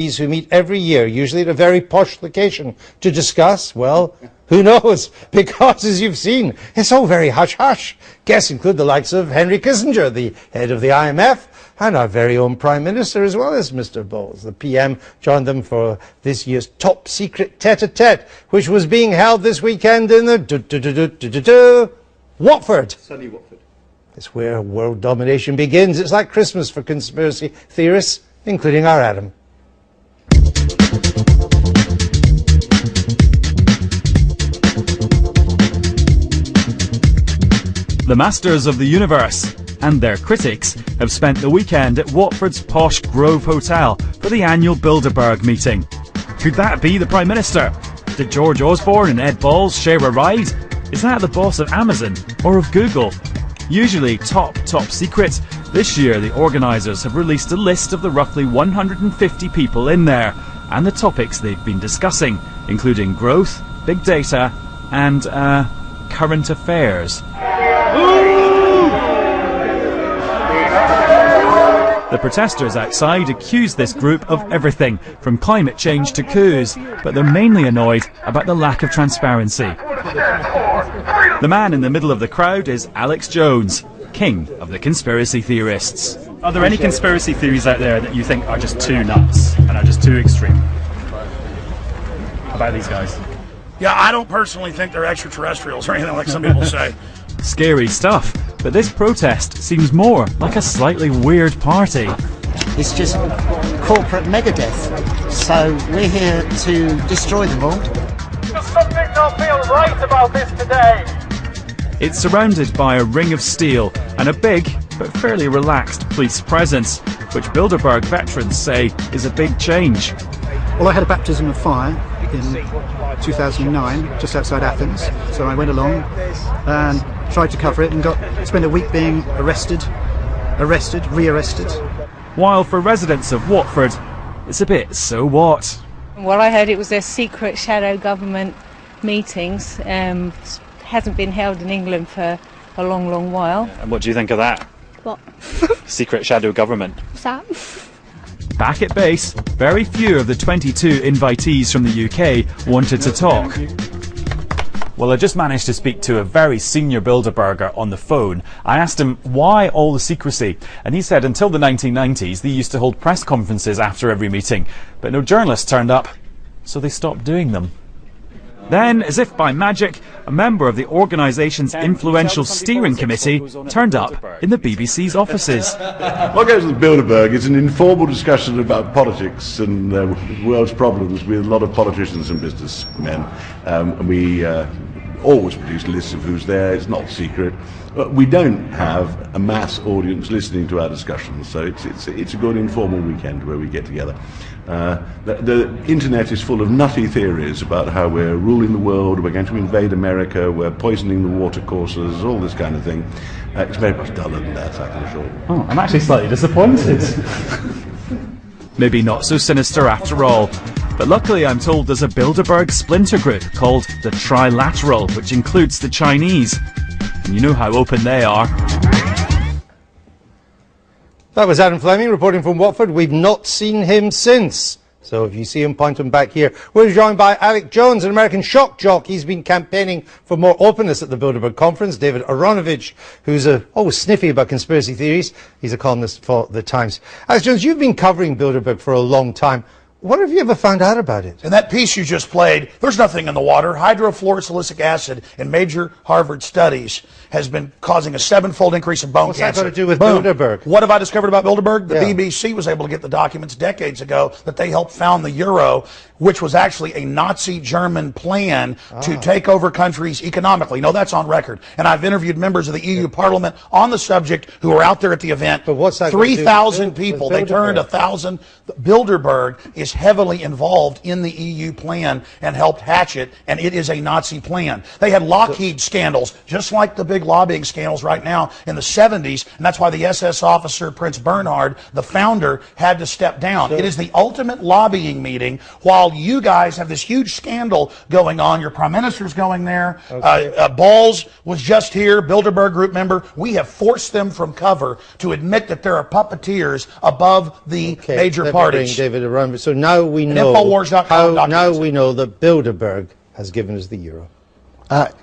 MPs who meet every year, usually at a very posh location, to discuss, well, who knows? Because, as you've seen, it's all very hush-hush. Guests include the likes of Henry Kissinger, the head of the IMF, and our very own Prime Minister, as well as Mr. Bowles. The PM joined them for this year's top-secret tete-a-tete, which was being held this weekend in the Watford. Sunny Watford. It's where world domination begins. It's like Christmas for conspiracy theorists, including our Adam. The masters of the universe and their critics have spent the weekend at Watford's posh Grove Hotel for the annual Bilderberg meeting. Could that be the Prime Minister? Did George Osborne and Ed Balls share a ride? Is that the boss of Amazon or of Google? Usually top secret, this year the organisers have released a list of the roughly 150 people in there and the topics they've been discussing, including growth, big data and current affairs. The protesters outside accuse this group of everything, from climate change to coups, but they're mainly annoyed about the lack of transparency. The man in the middle of the crowd is Alex Jones, king of the conspiracy theorists. Are there any conspiracy theories out there that you think are just too nuts and are just too extreme about these guys? Yeah, I don't personally think they're extraterrestrials or anything like some people say. Scary stuff, but this protest seems more like a slightly weird party. It's just corporate megadeth, so we're here to destroy them all. Something don't feel right about this today. It's surrounded by a ring of steel and a big but fairly relaxed police presence, which Bilderberg veterans say is a big change. Well, I had a baptism of fire in 2009, just outside Athens, so I went along and tried to cover it and spent a week being arrested, rearrested. While for residents of Watford, it's a bit so what? Well, I heard it was their secret shadow government meetings. Hasn't been held in England for a long while. And what do you think of that? What? Secret shadow government. What's that? Back at base, very few of the 22 invitees from the UK wanted to talk. Well, I just managed to speak to a very senior Bilderberger on the phone. I asked him why all the secrecy, and he said until the 1990s they used to hold press conferences after every meeting, but no journalists turned up, so they stopped doing them. Then, as if by magic, a member of the organisation's influential steering committee turned up in the BBC's offices. What goes with Bilderberg is an informal discussion about politics and the world's problems with a lot of politicians and businessmen. We always produce lists of who's there. It's not secret. But we don't have a mass audience listening to our discussions, so it's a good informal weekend where we get together. The internet is full of nutty theories about how we're ruling the world, we're going to invade America, we're poisoning the watercourses, all this kind of thing. It's very much duller than that, I can assure you. Oh, I'm actually slightly disappointed. Maybe not so sinister after all. But luckily I'm told there's a Bilderberg splinter group called the Trilateral, which includes the Chinese. And you know how open they are. That was Adam Fleming reporting from Watford. We've not seen him since. So if you see him, point him back here. We're joined by Alex Jones, an American shock jock. He's been campaigning for more openness at the Bilderberg conference. David Aronovich, who's always sniffy about conspiracy theories. He's a columnist for The Times. Alex Jones, you've been covering Bilderberg for a long time. What have you ever found out about it? In that piece you just played, there's nothing in the water. Hydrofluorosilicic acid in major Harvard studies has been causing a 7-fold increase in bone What's cancer. that got to do with Boom. Bilderberg? What have I discovered about Bilderberg? The Yeah. BBC was able to get the documents decades ago that they helped found the euro, which was actually a Nazi German plan to take over countries economically. No, that's on record. And I've interviewed members of the EU Parliament on the subject who were out there at the event. But what's that got to do with 3,000 people. They turned Bilderberg? 1,000. Bilderberg is heavily involved in the EU plan and helped hatch it, and it is a Nazi plan. They had Lockheed scandals, just like the big lobbying scandals right now in the 70s, and that's why the SS officer, Prince Bernhard, the founder, had to step down. It is the ultimate lobbying meeting while you guys have this huge scandal going on. Your prime minister's going there. Balls was just here, Bilderberg group member. We have forced them from cover to admit that there are puppeteers above the major parties. David around. So now we know Infowars.com now we know that Bilderberg has given us the euro.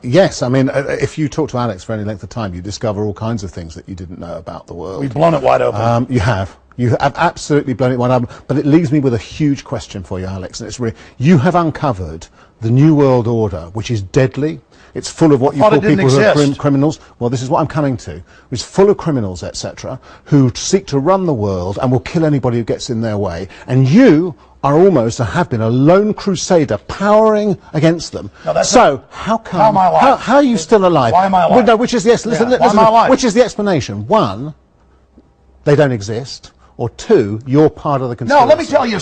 Yes, I mean, if you talk to Alex for any length of time, you discover all kinds of things that you didn't know about the world. We've blown it wide open. You have. You have absolutely blown it wide open. But it leaves me with a huge question for you, Alex. And it's really, you have uncovered the New World Order, which is deadly. It's full of what you call people who are criminals. Well, this is what I'm coming to. It's full of criminals, etc., who seek to run the world and will kill anybody who gets in their way. And you are almost, or have been, a lone crusader powering against them. No, so how come? How am I alive? How are you still alive? Why am I alive? Well, no, which is yes. Listen, Why am I alive? Which is the explanation? One, they don't exist. Or two, you're part of the conspiracy. No, let me tell you a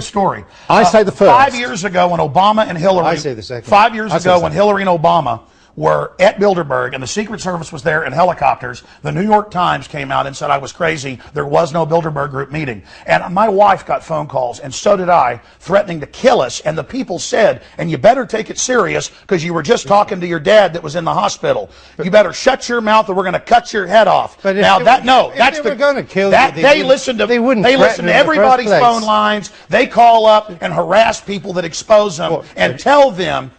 story. I say the first. 5 years ago when Obama and Hillary... I say the second. 5 years ago when Hillary and Obama were at Bilderberg and the Secret Service was there in helicopters, the New York Times came out and said I was crazy. There was no Bilderberg group meeting. And my wife got phone calls, and so did I, threatening to kill us. And the people said, and you better take it serious because you were just talking to your dad that was in the hospital. You better shut your mouth or we're going to cut your head off. But now they were going to kill you, they listen to everybody's phone lines. They call up and harass people that expose them and tell them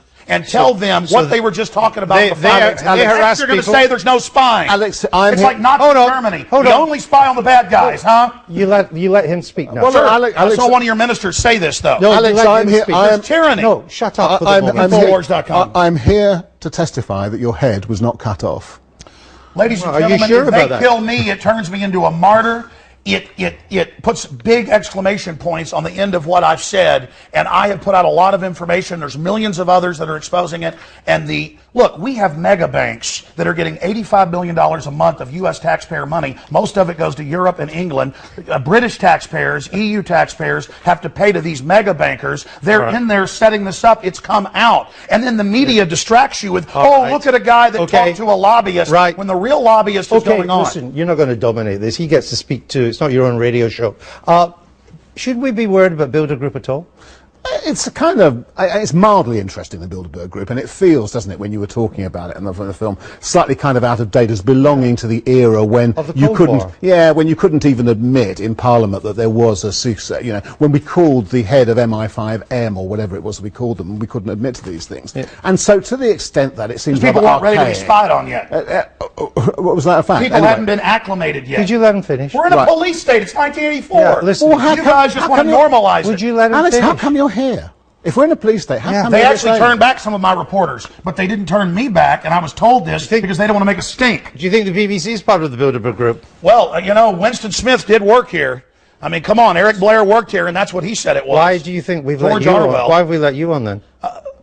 what they were just talking about. They harass people. You're going to say there's no spying. Alex, it's like Nazi Germany. You only spy on the bad guys, huh? You let him speak now. Well, sir, I saw one of your ministers say this, though. No, Alex, I'm here. It's tyranny. No, shut up. Infowars.com. I'm here to testify that your head was not cut off. Ladies and gentlemen, if they kill me, it turns me into a martyr. It puts big exclamation points on the end of what I've said, and I have put out a lot of information. There's millions of others that are exposing it. And look, we have mega banks that are getting $85 billion a month of U.S. taxpayer money. Most of it goes to Europe and England. British taxpayers, EU taxpayers have to pay to these mega bankers. They're in there setting this up. It's come out. And then the media distracts you with, look at a guy that talked to a lobbyist when the real lobbyist is going on. Listen, you're not going to dominate this. He gets to speak to... It's not your own radio show. Should we be worried about Bilderberg Group at all? It's it's mildly interesting, the Bilderberg Group, and it feels, doesn't it, when you were talking about it in the film, slightly kind of out of date, as belonging to the era when you couldn't even admit in Parliament that there was a secret, when we called the head of MI5M or whatever it was we called them, we couldn't admit to these things. Yeah. And so to the extent that it seems people weren't ready to be spied on yet. What was that a fact? People hadn't been acclimated yet. Could you let him finish? We're in a police state. It's 1984. Yeah, listen, you guys just want to normalize it. Would you let him Alex, finish? how come you're here? If we're in a police state, how come they actually turned back some of my reporters, but they didn't turn me back, and I was told this because they don't want to make a stink. Do you think the BBC is part of the Bilderberg Group? Well, Winston Smith did work here. I mean, come on, Eric Blair worked here, and that's what he said it was. Why do you think we've let you on? Why have we let you on then?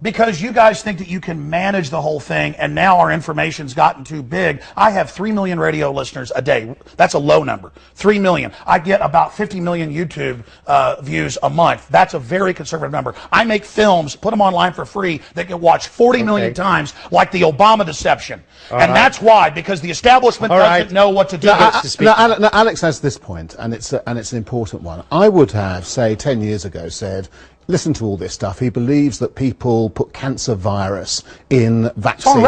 Because you guys think that you can manage the whole thing, and now our information's gotten too big. I have 3 million radio listeners a day. That's a low number. 3 million. I get about 50 million YouTube views a month. That's a very conservative number. I make films, put them online for free, that get watched 40 million times, like the Obama deception. That's why, because the establishment doesn't know what to do. Alex has this point, and it's an important one. I would have, say, 10 years ago said, listen to all this stuff. He believes that people put cancer virus in vaccine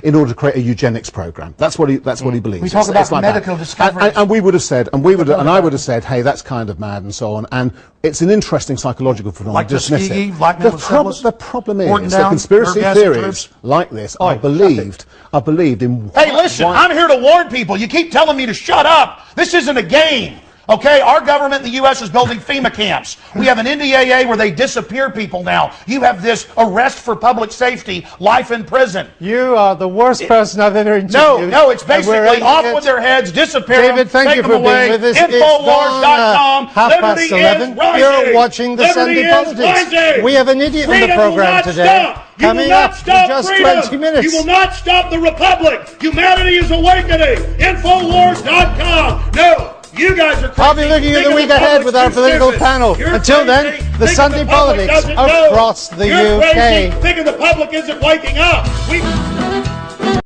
in order to create a eugenics program. That's what he believes. We talk about medical discoveries. And we would have said, and I would have said, hey, that's kind of mad and so on. And it's an interesting psychological phenomenon. Like Tuskegee, Black men with syphilis. The problem is that conspiracy theories like this are believed in. Hey, listen, I'm here to warn people. You keep telling me to shut up. This isn't a game. Okay, our government in the U.S. is building FEMA camps. We have an NDAA where they disappear people now. You have this arrest for public safety, life in prison. You are the worst person I've ever interviewed. No, it's basically off with their heads, disappear David, them, thank you for being with us. Infowars.com. 11:30. You're watching the Sunday Politics. We have an idiot on the program today. Coming up in just 20 minutes. You will not stop the Republic. Humanity is awakening. Infowars.com. No. You guys are crazy. I'll be looking at the week ahead with our political panel. Until then, the Sunday Politics across the UK. Thinking the public isn't waking up.